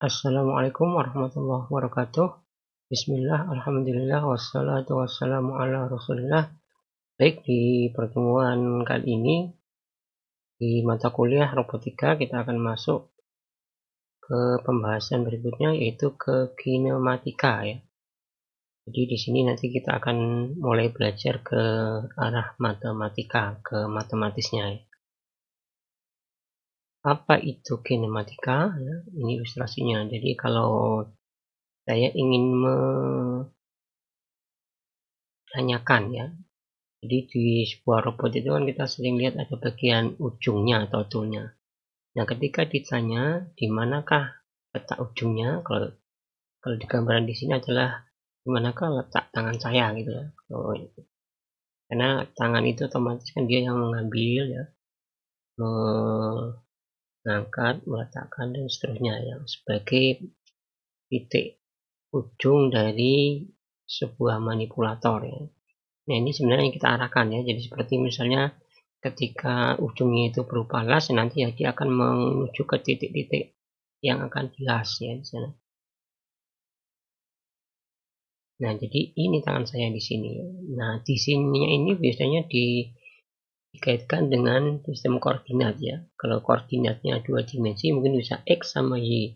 Assalamualaikum warahmatullahi wabarakatuh. Bismillah, alhamdulillah, wassalatu wassalamu ala rasulillah. Baik, di pertemuan kali ini di mata kuliah robotika kita akan masuk ke pembahasan berikutnya, yaitu ke kinematika ya. Jadi di sini nanti kita akan mulai belajar ke arah matematika, ke matematisnya ya. Apa itu kinematika? Ya, ini ilustrasinya. Jadi kalau saya ingin menanyakan ya, jadi di sebuah robot itu kan kita sering lihat ada bagian ujungnya atau toolnya. Nah, ketika ditanya di manakah letak ujungnya, kalau di gambaran di sini adalah di manakah letak tangan saya gitu ya. Karena tangan itu otomatis kan dia yang mengambil ya, mengangkat, meletakkan dan seterusnya ya, sebagai titik ujung dari sebuah manipulator ya. Nah, ini sebenarnya yang kita arahkan ya. Jadi seperti misalnya ketika ujungnya itu berupa las, nanti ya dia akan menuju ke titik-titik yang akan dilas ya di sana. Nah, jadi ini tangan saya di sini. Nah, di sininya ini biasanya dikaitkan dengan sistem koordinat ya. Kalau koordinatnya 2 dimensi mungkin bisa X sama Y.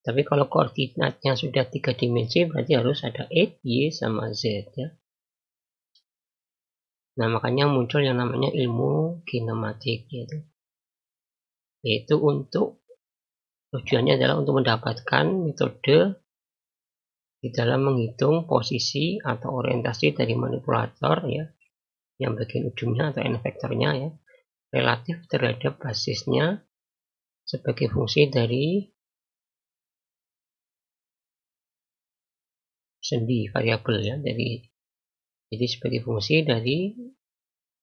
Tapi kalau koordinatnya sudah 3 dimensi berarti harus ada X, Y sama Z ya. Nah, makanya muncul yang namanya ilmu kinematik gitu. Yaitu tujuannya adalah untuk mendapatkan metode di dalam menghitung posisi atau orientasi dari manipulator ya, yang bagian ujungnya atau end vektornya ya, relatif terhadap basisnya sebagai fungsi dari sendi variabel ya, jadi sebagai fungsi dari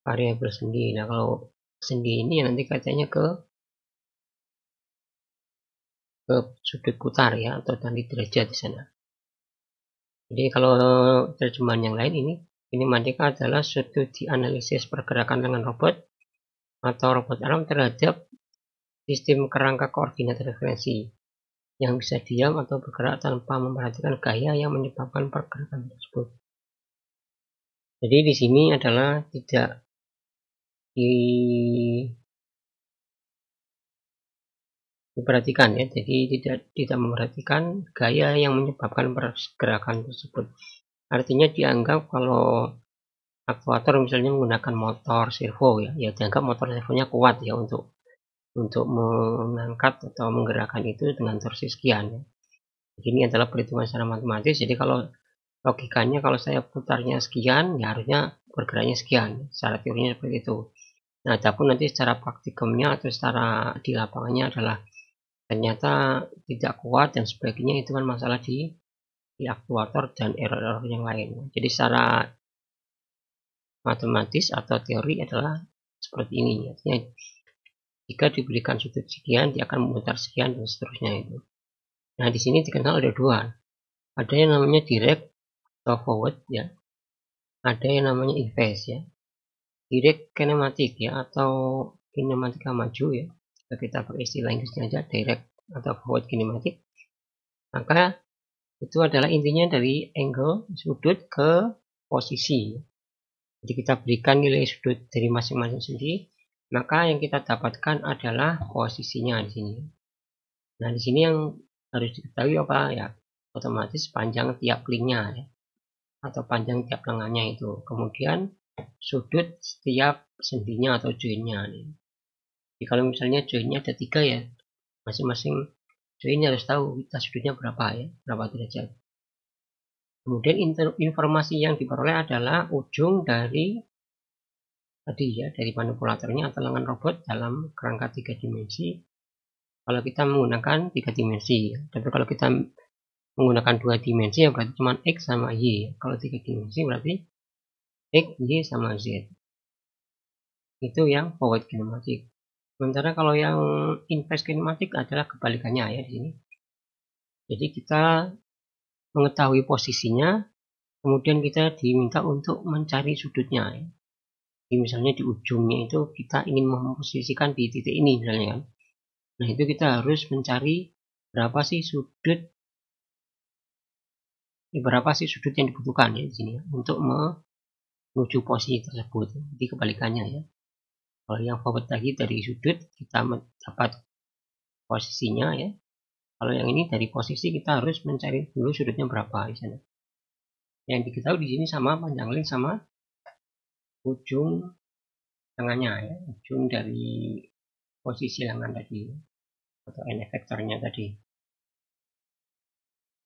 variabel sendi. Nah, kalau sendi ini nanti katanya ke sudut putar ya, atau tali derajat di sana. Jadi kalau terjemahan yang lain ini kinematika adalah studi analisis pergerakan tangan robot atau robot arm terhadap sistem kerangka koordinat referensi yang bisa diam atau bergerak tanpa memperhatikan gaya yang menyebabkan pergerakan tersebut. Jadi di sini adalah tidak diperhatikan ya, jadi tidak memperhatikan gaya yang menyebabkan pergerakan tersebut. Artinya dianggap kalau aktuator misalnya menggunakan motor servo ya dianggap motor servonya kuat ya untuk mengangkat atau menggerakkan itu dengan torsi sekian ya. Ini adalah perhitungan secara matematis. Jadi kalau logikanya kalau saya putarnya sekian ya harusnya bergeraknya sekian, secara teorinya seperti itu. Nah, adapun nanti secara praktikumnya atau secara di lapangannya adalah ternyata tidak kuat dan sebagainya, itu kan masalah di aktuator dan error-error yang lain. Jadi secara matematis atau teori adalah seperti ini. Artinya jika diberikan sudut sekian, dia akan memutar sekian dan seterusnya itu. Nah, di sini dikenal ada dua. Ada yang namanya direct atau forward ya. Ada yang namanya inverse ya. Direct kinematik ya, atau kinematika maju ya. Jika kita pakai istilah Inggrisnya aja, direct atau forward kinematik. Maka itu adalah intinya dari angle sudut ke posisi. Jadi kita berikan nilai sudut dari masing-masing sendiri, maka yang kita dapatkan adalah posisinya di sini. Nah, di sini yang harus diketahui apa ya, otomatis panjang tiap linknya ya, atau panjang tiap lengannya itu. Kemudian sudut setiap sendinya atau joinnya. Jadi kalau misalnya joinnya ada 3 ya, masing-masing join harus tahu kita sudutnya berapa ya, berapa derajat. Kemudian informasi yang diperoleh adalah ujung dari tadi ya, dari manipulatornya atau lengan robot dalam kerangka 3 dimensi. Kalau kita menggunakan 3 dimensi ya. Tapi kalau kita menggunakan 2 dimensi ya berarti cuma X sama Y. Kalau 3 dimensi berarti X, Y sama Z. Itu yang forward kinematik. Sementara kalau yang inverse kinematik adalah kebalikannya ya di sini. Jadi kita mengetahui posisinya, kemudian kita diminta untuk mencari sudutnya ya. Jadi misalnya di ujungnya itu kita ingin memposisikan di titik ini misalnya kan. Nah, itu kita harus mencari berapa sih sudut yang dibutuhkan ya di sini ya, untuk menuju posisi tersebut. Jadi kebalikannya ya. Kalau yang forward tadi dari sudut kita mendapat posisinya ya. Kalau yang ini dari posisi kita harus mencari dulu sudutnya berapa di sana. Yang diketahui di sini sama panjang link sama ujung tengahnya ya, ujung dari posisi lengan tadi atau n efektornya tadi.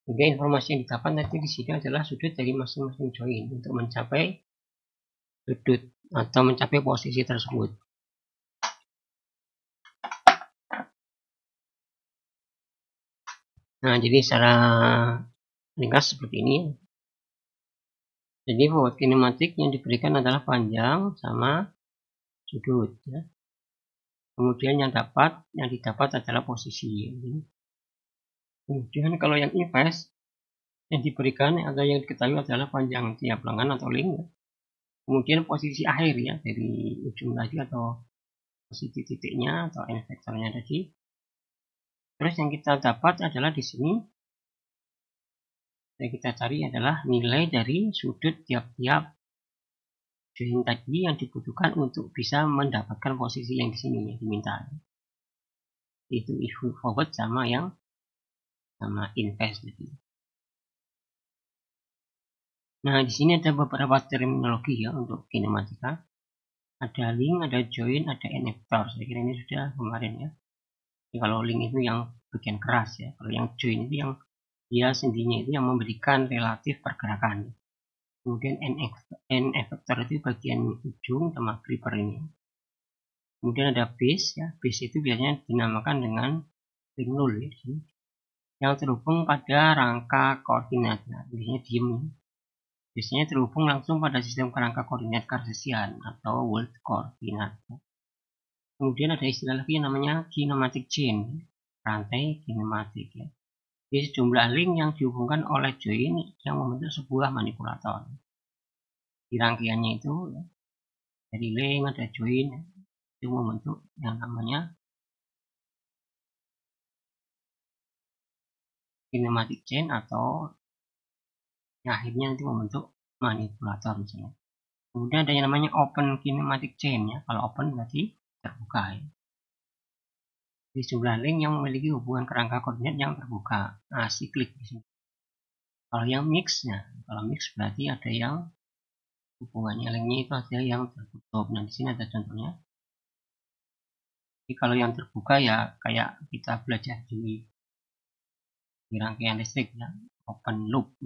Sehingga informasi yang didapat nanti di sini adalah sudut dari masing-masing join untuk mencapai sudut atau mencapai posisi tersebut. Nah, jadi secara ringkas seperti ini. Jadi forward kinematik yang diberikan adalah panjang sama sudut ya. Kemudian yang didapat adalah posisi. Kemudian kalau yang invest yang diberikan atau yang diketahui adalah panjang tiap lengan atau link ya. Kemudian posisi akhir ya dari ujung tadi atau posisi titiknya atau n vektornya tadi. Terus yang kita dapat adalah di sini yang kita cari adalah nilai dari sudut tiap-tiap join tadi yang dibutuhkan untuk bisa mendapatkan posisi yang di sini yang diminta. Itu forward sama yang sama invest tadi. Nah, di sini ada beberapa terminologi ya untuk kinematika. Ada link, ada join, ada n vektor. Saya kira ini sudah kemarin ya. Jadi kalau link itu yang bagian keras ya. Kalau yang join itu yang dia sendinya itu yang memberikan relatif pergerakan. Kemudian n vektor itu bagian ujung sama gripper ini. Kemudian ada base ya. Base itu biasanya dinamakan dengan ring null ya, yang terhubung pada rangka koordinat. Nah, biasanya diem. Biasanya terhubung langsung pada sistem kerangka koordinat kartesian atau world koordinat. Kemudian ada istilah lagi yang namanya kinematic chain, rantai kinematik ya. Jadi sejumlah link yang dihubungkan oleh join yang membentuk sebuah manipulator. Di rangkaiannya itu ya, dari link ada join itu membentuk yang namanya kinematic chain atau yang akhirnya nanti membentuk manipulator misalnya. Kemudian ada yang namanya open kinematic chain ya. Kalau open berarti terbuka ya. Di jumlah link yang memiliki hubungan kerangka koordinat yang terbuka, asiklik di sini. Kalau yang mix berarti ada yang hubungannya linknya itu ada yang tertutup. Nah, di sini ada contohnya. Jadi kalau yang terbuka ya kayak kita belajar di rangkaian listrik ya, open loop.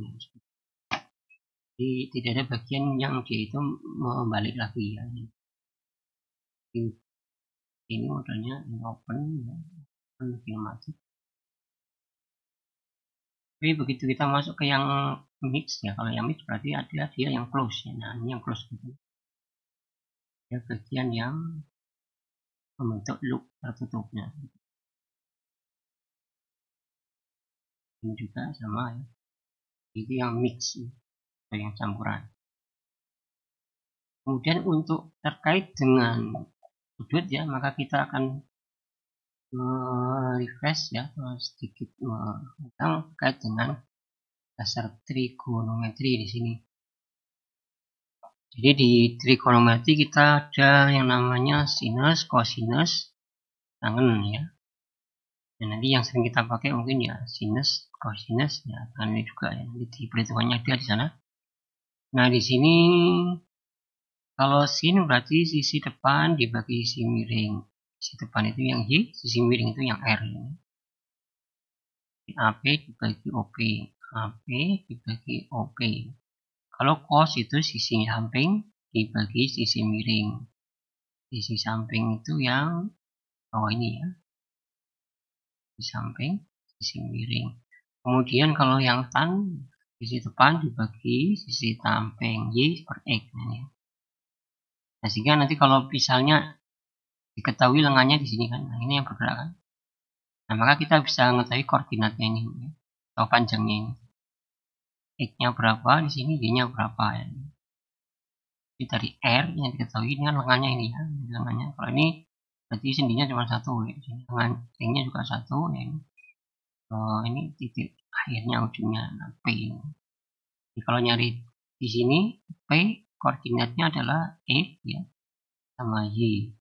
Jadi tidak ada bagian yang dia itu membalik lagi ya. Ini modelnya open ya, open kinematik. Tapi begitu kita masuk ke yang mix ya, kalau yang mix berarti ada dia yang close ya. Nah, ini yang close gitu. Ya, bagian yang membentuk loop tertutupnya. Ini juga sama ya. Itu yang mix atau yang campuran. Kemudian untuk terkait dengan sudut ya, maka kita akan refresh ya sedikit tentang terkait dengan dasar trigonometri di sini. Jadi di trigonometri kita ada yang namanya sinus, cosinus, tangen ya. Dan nanti yang sering kita pakai mungkin ya sinus, cosinus ya, tangen ini juga ya. Nanti di perhitungannya ada di sana. Nah di sini kalau sin berarti sisi depan dibagi sisi miring. Sisi depan itu yang Y, sisi miring itu yang R. Ya. AP dibagi OP, AP dibagi OP. Kalau cos itu sisi samping dibagi sisi miring. Sisi samping itu yang bawah ini ya. Sisi samping, sisi miring. Kemudian kalau yang tan, sisi depan dibagi sisi samping Y per X. Nah, sehingga nanti kalau misalnya diketahui lengannya di sini kan, nah ini yang bergerak kan. Nah, maka kita bisa mengetahui koordinatnya ini ya, atau panjangnya ini. X-nya berapa, di sini Y-nya berapa ya. Jadi dari R yang diketahui ini kan lengannya ini ya, lengannya. Kalau ini berarti sendinya cuma satu ya. Lengan ringnya juga satu ya. ini titik akhirnya ujungnya P. Jadi kalau nyari di sini P koordinatnya adalah X ya sama Y.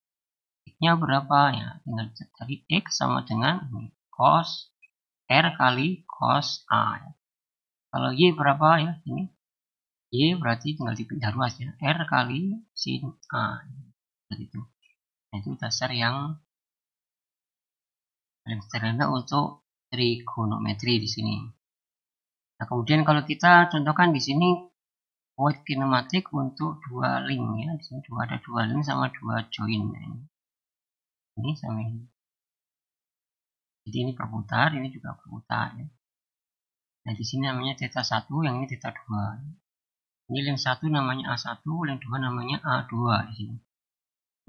X-nya berapa ya? Tinggal cari X sama dengan cos R kali cos A. Ya. Kalau Y berapa ya? Ini Y berarti tinggal dipindah ruas ya. R kali sin A. Seperti itu. Nah, itu dasar yang paling sederhana untuk trigonometri di sini. Nah, kemudian kalau kita contohkan di sini void kinematik untuk dua link ya. Di sini ada dua link sama dua join. Nah, ini sama ini. Jadi ini berputar, ini juga berputar ya. Nah, di sini namanya theta 1, yang ini theta 2. Ini link 1 namanya A1, link 2 namanya A2 di sini.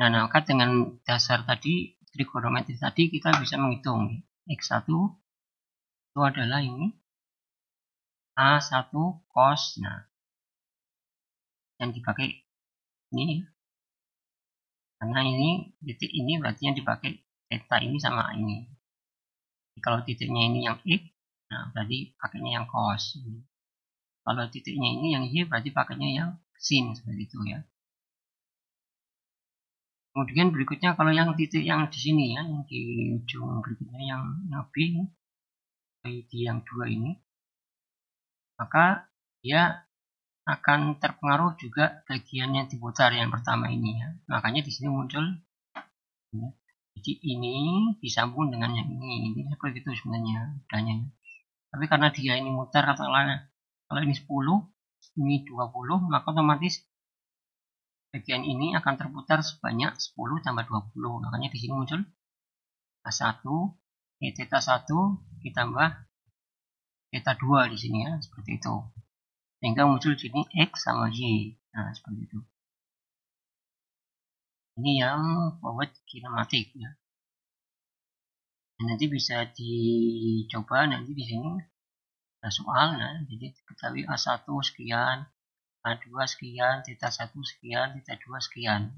Nah, maka dengan dasar tadi trigonometri tadi kita bisa menghitung X1 itu adalah ini A1 cos. Nah, yang dipakai ini karena ini titik ini berarti yang dipakai theta ini sama ini. Jadi, kalau titiknya ini yang X, nah berarti pakainya yang cos. Kalau titiknya ini yang Y berarti pakainya yang sin seperti itu ya. Kemudian berikutnya kalau yang titik yang di sini ya, yang di ujung berikutnya yang B di yang 2 ini, maka dia akan terpengaruh juga bagian yang diputar yang pertama ini ya. Makanya di sini muncul ya. Jadi ini disambung dengan yang ini seperti itu sebenarnya bedanya. Tapi karena dia ini mutar katakanlah kalau ini 10, ini 20, maka otomatis bagian ini akan terputar sebanyak 10 tambah 20. Makanya di sini muncul A1, theta 1 ditambah theta 2 di sini ya, seperti itu. Sehingga muncul di sini X sama Y. Nah, seperti itu. Ini yang forward kinematik ya. Dan nanti bisa dicoba nanti di sini ada soal, nah jadi diketahui A1 sekian, A2 sekian, theta 1 sekian, theta 2 sekian.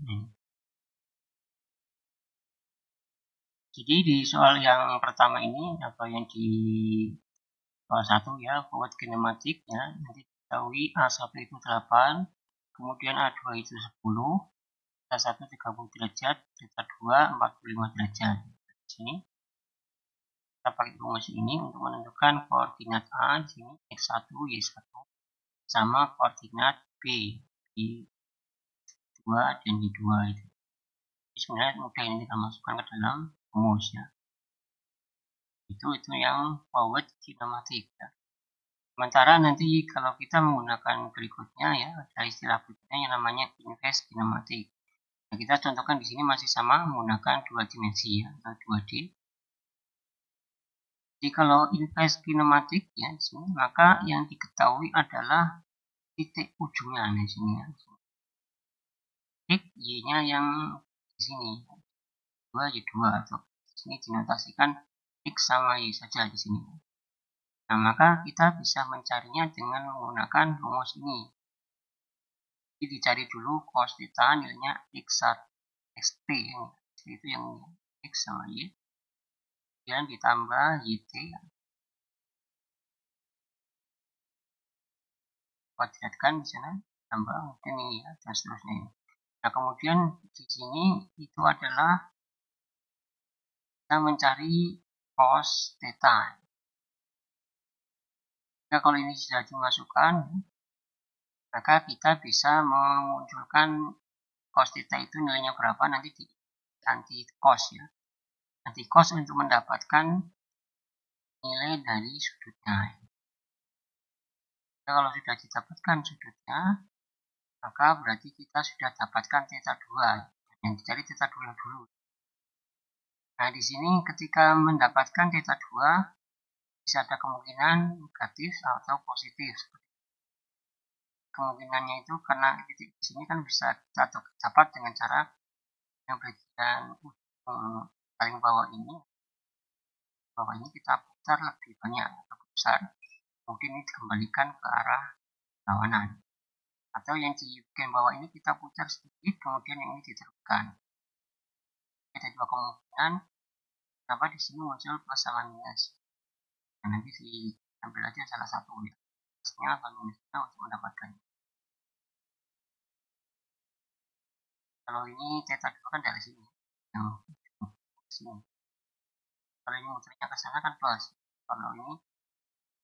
Jadi di soal yang pertama ini atau yang di soal 1 ya, forward kinematik ya, nanti diketahui A1 itu 8, kemudian A2 itu 10, theta 1 30 derajat, theta 2 45 derajat. Di sini kita pakai rumus ini untuk menentukan koordinat A di sini X1, Y1 sama koordinat B di 2 dan di 2 itu. Jadi sebenarnya mudah ini kita masukkan ke dalam rumus ya. Itu yang forward kinematik ya. Sementara nanti kalau kita menggunakan berikutnya ya, ada istilah berikutnya yang namanya inverse kinematik. Nah, kita contohkan di sini masih sama menggunakan dua dimensi ya, atau 2D. Jadi kalau inverse kinematik ya di sini, maka yang diketahui adalah titik ujungnya di sini ya. X Y-nya yang di sini 2 Y2 atau di sini dinotasikan X sama Y saja di sini. Nah, maka kita bisa mencarinya dengan menggunakan rumus ini. Jadi dicari dulu cos theta nilainya X1 XT yang itu yang X sama Y. Kemudian ditambah YT ya. Kuadratkan di sana tambah mungkin ini ya dan seterusnya ini. Nah, kemudian di sini itu adalah kita mencari cos theta. Nah, kalau ini sudah dimasukkan, maka kita bisa memunculkan cos theta itu nilainya berapa nanti di anti cos ya. Anti cos untuk mendapatkan nilai dari sudutnya. Nah, kalau sudah didapatkan sudutnya, maka berarti kita sudah dapatkan theta 2. Yang dicari theta 2 dulu. Nah, di sini ketika mendapatkan theta 2, bisa ada kemungkinan negatif atau positif. Kemungkinannya itu karena titik di sini kan bisa kita dapat dengan cara yang bagian paling bawah ini kita putar lebih banyak atau besar, mungkin ini dikembalikan ke arah berlawanan. Atau yang di bagian bawah ini kita putar sedikit, kemudian yang ini diteruskan. Ada dua kemungkinan kenapa di sini muncul plus sama minus. Dan nanti ambil aja salah satu ya, plusnya atau minusnya untuk mendapatkannya. Kalau ini theta 2 kan dari sini, yang sini. Kalau ini muternya ke sana kan plus. Kalau ini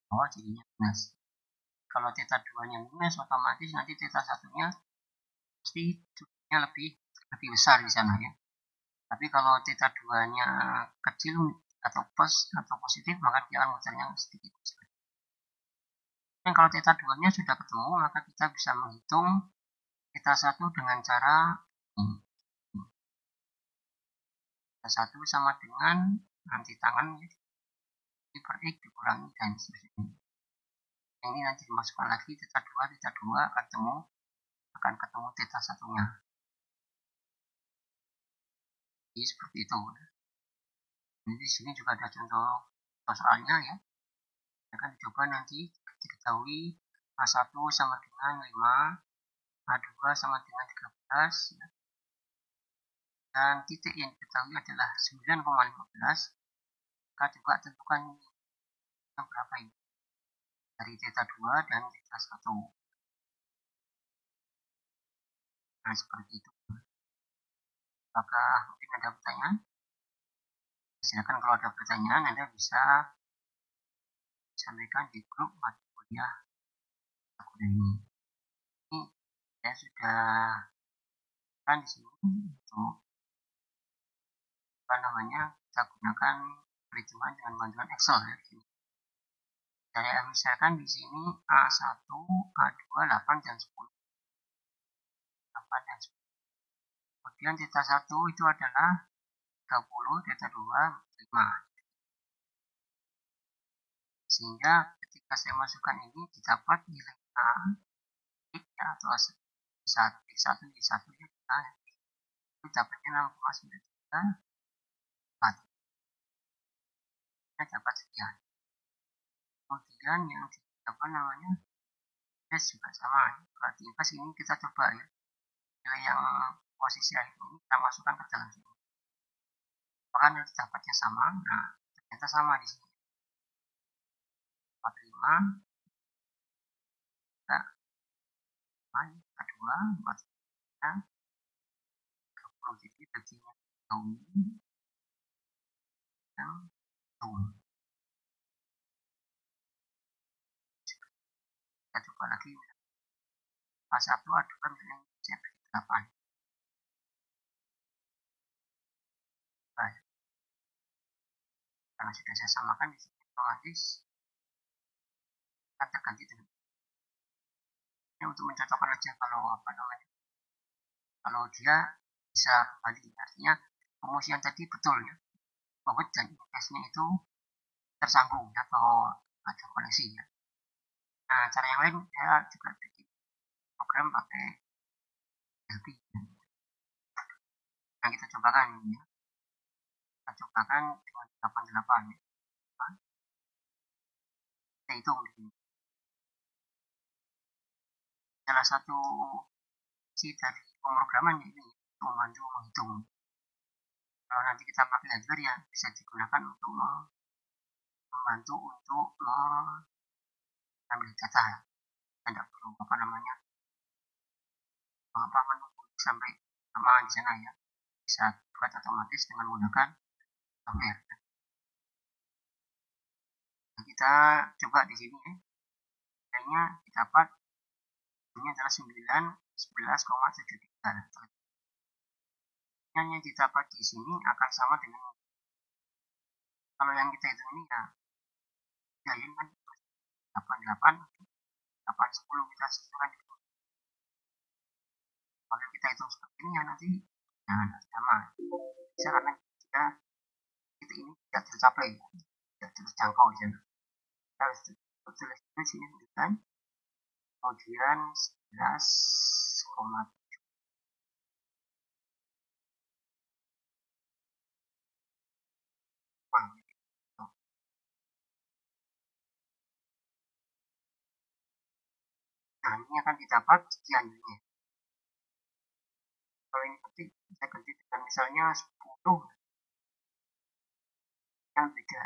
bawah jadinya minus. Kalau theta 2 nya minus, otomatis nanti theta 1 nya pasti curugnya lebih besar di sana ya. Tapi kalau theta 2 nya kecil atau plus atau positif, maka dia akan muternya sedikit besar. Dan kalau theta 2 nya sudah ketemu, maka kita bisa menghitung theta 1 dengan cara ini. Theta 1 sama dengan nanti tangan per X dikurangi dan seterusnya. Yang ini nanti dimasukkan lagi theta 2 akan ketemu theta 1 nya. Jadi seperti itu. Jadi di sini juga ada contoh soalnya ya. Akan dicoba nanti diketahui A1 sama dengan 5, A2 sama dengan 13 ya. Dan titik yang diketahui adalah 9,15. Maka coba tentukan yang berapa ini dari theta 2 dan theta 1. Nah seperti itu. Apakah mungkin ada pertanyaan? Silakan kalau ada pertanyaan Anda bisa sampaikan di grup mata kuliah ini. Ini saya sudah kan di sini untuk kita gunakan perhitungan dengan bantuan Excel ya. Saya misalkan di sini A1, A2, 8 dan 10. 8 dan 10. Kemudian theta 1 itu adalah 30, theta 2 5. Sehingga ketika saya masukkan ini didapat nilai A atau X1 ya kita itu dapatnya 6,93 4. Kita dapat sekian. Kemudian yang S juga sama. Berarti pas ini kita coba ya. Nilai yang posisi akhir ini kita masukkan ke dalam sini. Apakah nanti dapatnya sama? Nah, ternyata sama di sini. 45 kita 2 43 30. Jadi bagiannya tahun yang tahun. Kita coba lagi. Pas 1 adukan dengan saya bagi 8. Baik. Karena sudah saya samakan di sini otomatis akan terganti dengan ini untuk mencocokkan aja kalau dia bisa kembali, artinya rumus yang tadi betul ya, bahwa dan IPS-nya itu tersambung atau ada koneksi ya. Nah cara yang lain saya juga bikin program pakai LP. Nah kita cobakan ini ya. Kita cobakan dengan 88 ya. Kita hitung di sini. Salah satu dari pemrograman ini untuk membantu menghitung. Kalau nanti kita pakai hardware ya bisa digunakan untuk membantu untuk mengambil data ya. Tidak perlu menunggu sampai lama di sana ya. Bisa buat otomatis dengan menggunakan software. Nah, kita coba di sini ya. Nilainya didapat ini adalah 11,73. Yang didapat di sini akan sama dengan kalau yang kita hitung ini ya ini kan 88 810 kita sesuaikan itu. Kalau kita hitung seperti ini ya nanti sama bisa karena kita ini tidak tercapai tidak terjangkau ya. Kita harus tulis di sini tunjukkan kemudian 11,7. Nah ini akan didapat sekian ini. Kalau ini ketik saya ganti dengan misalnya 10 yang beda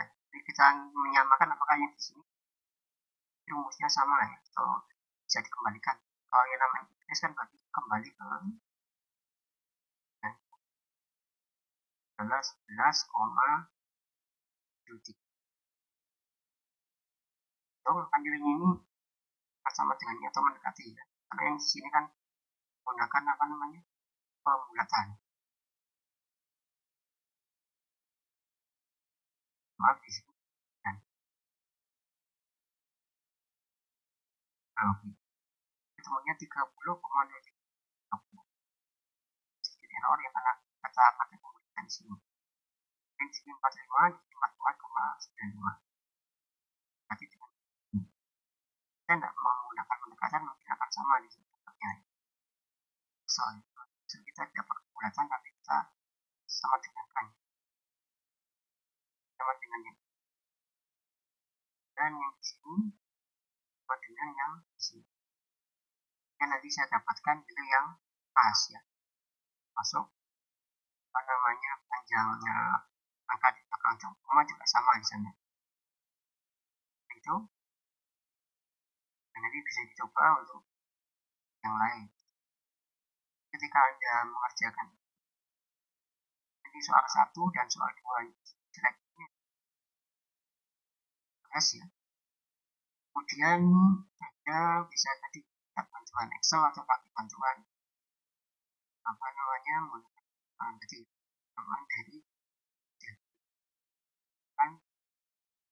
kita menyamakan apakah yang di sini rumusnya sama ya atau bisa dikembalikan. Kalau yang namanya X kan berarti kembali ke 11,23. Kan nilainya ini sama dengan atau mendekati ya. Karena yang di sini kan menggunakan apa namanya pembulatan. Maaf di sini. Nah, ketemunya 30,03. Sedikit error yang karena kata pembulatan di sini. Dan di sini 45, di sini 44,95. Berarti dengan kita tidak menggunakan pendekatan mungkin akan sama di sini tempatnya. Soalnya kita dapat pembulatan tapi kita sama dengan kan. Sama dengan yang dan yang di sini sama dengan yang di sini. Dan nanti saya dapatkan nilai yang pas ya. Masuk apa namanya panjangnya angka di belakang koma juga sama di sana. Itu dan nanti bisa dicoba untuk yang lain. Ketika Anda mengerjakan nanti soal 1 dan soal 2 jeleknya ya. Kemudian Anda bisa tadi bantuan Excel atau pakai bantuan apa namanya menggunakan dari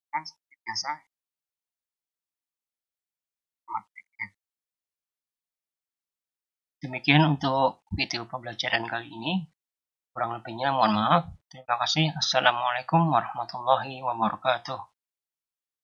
kan seperti biasa. Demikian untuk video pembelajaran kali ini. Kurang lebihnya mohon maaf. Terima kasih. Assalamualaikum warahmatullahi wabarakatuh.